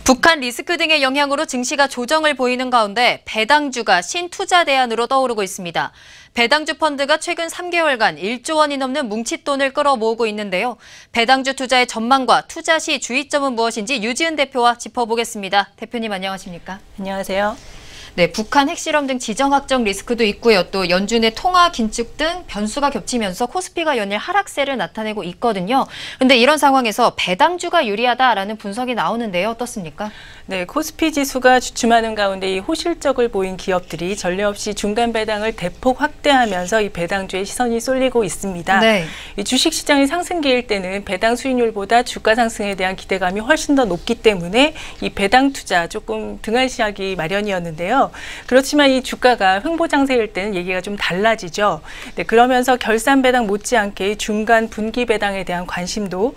북한 리스크 등의 영향으로 증시가 조정을 보이는 가운데 배당주가 신투자 대안으로 떠오르고 있습니다. 배당주 펀드가 최근 3개월간 1조 원이 넘는 뭉칫돈을 끌어모으고 있는데요. 배당주 투자의 전망과 투자 시 주의점은 무엇인지 유지은 대표와 짚어보겠습니다. 대표님 안녕하십니까? 안녕하세요. 네, 북한 핵실험 등 지정학적 리스크도 있고요. 또 연준의 통화 긴축 등 변수가 겹치면서 코스피가 연일 하락세를 나타내고 있거든요. 그런데 이런 상황에서 배당주가 유리하다라는 분석이 나오는데요. 어떻습니까? 네, 코스피 지수가 주춤하는 가운데 이 호실적을 보인 기업들이 전례 없이 중간 배당을 대폭 확대하면서 이 배당주의 시선이 쏠리고 있습니다. 네. 이 주식시장이 상승기일 때는 배당 수익률보다 주가 상승에 대한 기대감이 훨씬 더 높기 때문에 이 배당 투자 조금 등한시하기 마련이었는데요. 그렇지만 이 주가가 횡보장세일 때는 얘기가 좀 달라지죠. 네, 그러면서 결산 배당 못지않게 중간 분기 배당에 대한 관심도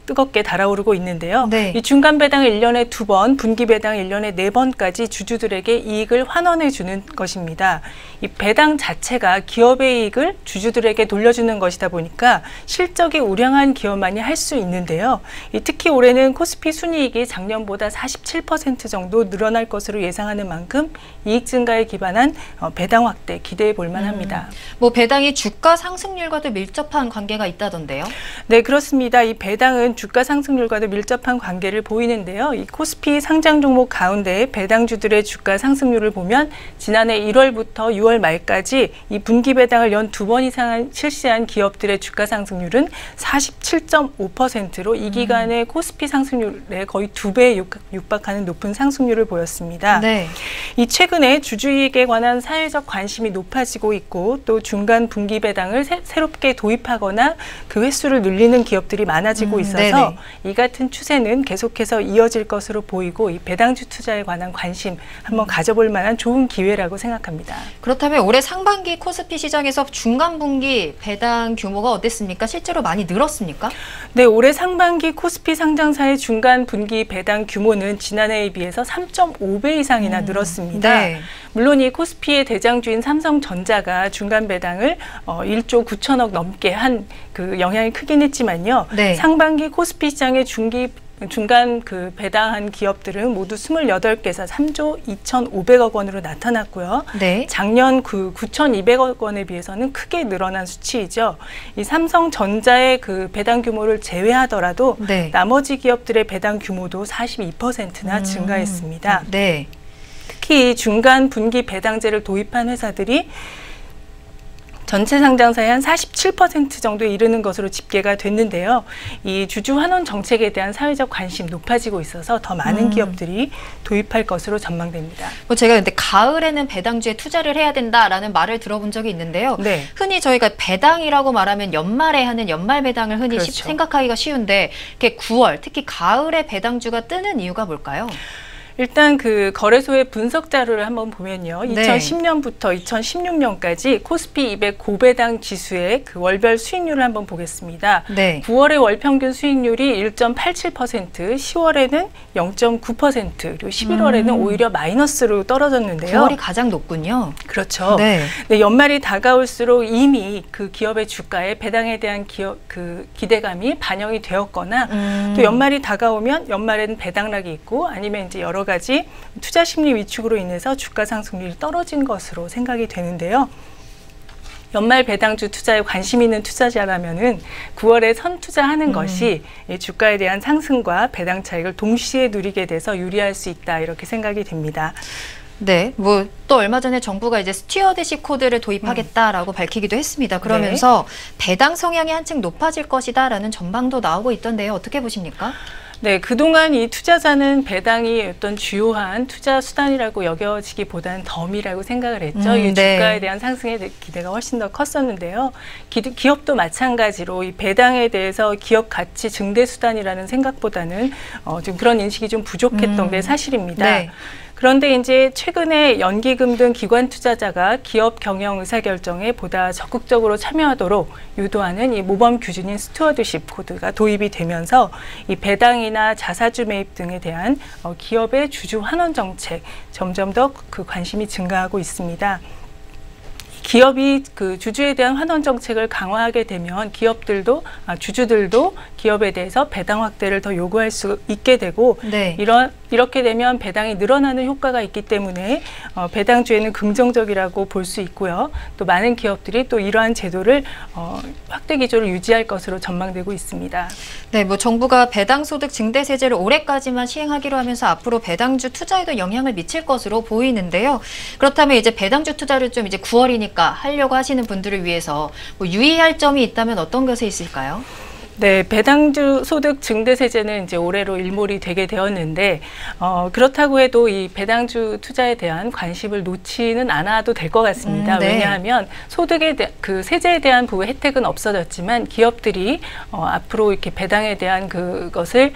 뜨겁게 달아오르고 있는데요. 네. 이 중간 배당을 1년에 2번, 분기 배당 1년에 4번까지 주주들에게 이익을 환원해 주는 것입니다. 이 배당 자체가 기업의 이익을 주주들에게 돌려주는 것이다 보니까 실적이 우량한 기업만이 할 수 있는데요. 특히 올해는 코스피 순이익이 작년보다 47% 정도 늘어날 것으로 예상하는 만큼 이익 증가에 기반한 배당 확대 기대해 볼 만합니다. 뭐 배당이 주가 상승률과도 밀접한 관계가 있다던데요? 네, 그렇습니다. 이 배당은 주가 상승률과도 밀접한 관계를 보이는데요. 이 코스피 상장 종목 가운데 배당주들의 주가 상승률을 보면 지난해 1월부터 6월 말까지 이 분기 배당을 연 2번 이상 실시한 기업들의 주가 상승률은 47.5%로 이 기간의 코스피 상승률의 거의 2배에 육박하는 높은 상승률을 보였습니다. 네. 이 최근에 주주이익에 관한 사회적 관심이 높아지고 있고 또 중간 분기 배당을 새롭게 도입하거나 그 횟수를 늘리는 기업들이 많아지고 있어서 네네. 이 같은 추세는 계속해서 이어질 것으로 보이고 이 배당주 투자에 관한 관심 한번 가져볼 만한 좋은 기회라고 생각합니다. 그렇다면 올해 상반기 코스피 시장에서 중간 분기 배당 규모가 어땠습니까? 실제로 많이 늘었습니까? 네, 올해 상반기 코스피 상장사의 중간 분기 배당 규모는 지난해에 비해서 3.5배 이상이나 늘었습니다. 네. 물론 이 코스피의 대장주인 삼성전자가 중간 배당을 1조 9천억 넘게 한 그 영향이 크긴 했지만요. 네. 상반기 코스피 시장의 중간 그 배당한 기업들은 모두 28개사 3조 2,500억 원으로 나타났고요. 네. 작년 그 9,200억 원에 비해서는 크게 늘어난 수치이죠. 이 삼성전자의 그 배당 규모를 제외하더라도 네. 나머지 기업들의 배당 규모도 42%나 증가했습니다. 네. 특히 중간 분기 배당제를 도입한 회사들이 전체 상장사의 한 47% 정도에 이르는 것으로 집계가 됐는데요. 이 주주 환원 정책에 대한 사회적 관심 높아지고 있어서 더 많은 기업들이 도입할 것으로 전망됩니다. 뭐 제가 근데 가을에는 배당주에 투자를 해야 된다라는 말을 들어본 적이 있는데요. 네. 흔히 저희가 배당이라고 말하면 연말에 하는 연말 배당을 흔히 그렇죠. 생각하기가 쉬운데 이렇게 9월 특히 가을에 배당주가 뜨는 이유가 뭘까요? 일단 그 거래소의 분석 자료를 한번 보면요. 네. 2010년부터 2016년까지 코스피 200 고배당 지수의 그 월별 수익률을 한번 보겠습니다. 네. 9월의 월 평균 수익률이 1.87%, 10월에는 0.9%, 그리고 11월에는 오히려 마이너스로 떨어졌는데요. 9월이 가장 높군요. 그렇죠. 네. 네, 연말이 다가올수록 이미 그 기업의 주가에 배당에 대한 그 기대감이 반영이 되었거나 또 연말이 다가오면 연말에는 배당락이 있고 아니면 이제 여러 가지 투자 심리 위축으로 인해서 주가 상승률이 떨어진 것으로 생각이 되는데요. 연말 배당주 투자에 관심 있는 투자자라면은 9월에 선투자하는 것이 이 주가에 대한 상승과 배당 차익을 동시에 누리게 돼서 유리할 수 있다 이렇게 생각이 됩니다. 네, 뭐 또 얼마 전에 정부가 이제 스튜어드십 코드를 도입하겠다라고 밝히기도 했습니다. 그러면서 배당 성향이 한층 높아질 것이다라는 전망도 나오고 있던데요. 어떻게 보십니까? 네, 그동안 이 투자자는 배당이 어떤 주요한 투자 수단이라고 여겨지기보다는 덤이라고 생각을 했죠. 이 주가에 네. 대한 상승의 기대가 훨씬 더 컸었는데요. 기업도 마찬가지로 이 배당에 대해서 기업 가치 증대 수단이라는 생각보다는 좀 그런 인식이 좀 부족했던 게 사실입니다. 네. 그런데 이제 최근에 연기금 등 기관 투자자가 기업 경영 의사결정에 보다 적극적으로 참여하도록 유도하는 이 모범 규준인 스튜어드십 코드가 도입이 되면서 이 배당이나 자사주 매입 등에 대한 기업의 주주 환원 정책 점점 더 그 관심이 증가하고 있습니다. 기업이 그 주주에 대한 환원 정책을 강화하게 되면 주주들도 기업에 대해서 배당 확대를 더 요구할 수 있게 되고 네. 이렇게 되면 배당이 늘어나는 효과가 있기 때문에 배당주에는 긍정적이라고 볼 수 있고요. 또 많은 기업들이 또 이러한 제도를 확대 기조를 유지할 것으로 전망되고 있습니다. 네, 뭐 정부가 배당소득 증대세제를 올해까지만 시행하기로 하면서 앞으로 배당주 투자에도 영향을 미칠 것으로 보이는데요. 그렇다면 이제 배당주 투자를 좀 이제 9월이니까 하려고 하시는 분들을 위해서 뭐 유의할 점이 있다면 어떤 것이 있을까요? 네, 배당주 소득 증대세제는 이제 올해로 일몰이 되게 되었는데 그렇다고 해도 이 배당주 투자에 대한 관심을 놓지는 않아도 될 것 같습니다. 네. 왜냐하면 그 세제에 대한 부분 혜택은 없어졌지만 기업들이 앞으로 이렇게 배당에 대한 그것을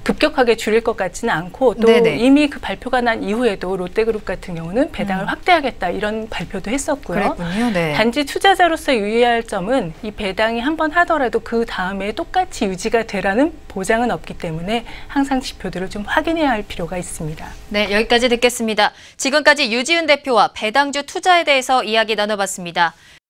급격하게 줄일 것 같지는 않고 또 네네. 이미 그 발표가 난 이후에도 롯데그룹 같은 경우는 배당을 확대하겠다 이런 발표도 했었고요. 그랬군요. 네. 단지 투자자로서 유의할 점은 이 배당이 한 번 하더라도 그 다음에 똑같이 유지가 되라는 보장은 없기 때문에 항상 지표들을 좀 확인해야 할 필요가 있습니다. 네, 여기까지 듣겠습니다. 지금까지 유지은 대표와 배당주 투자에 대해서 이야기 나눠봤습니다.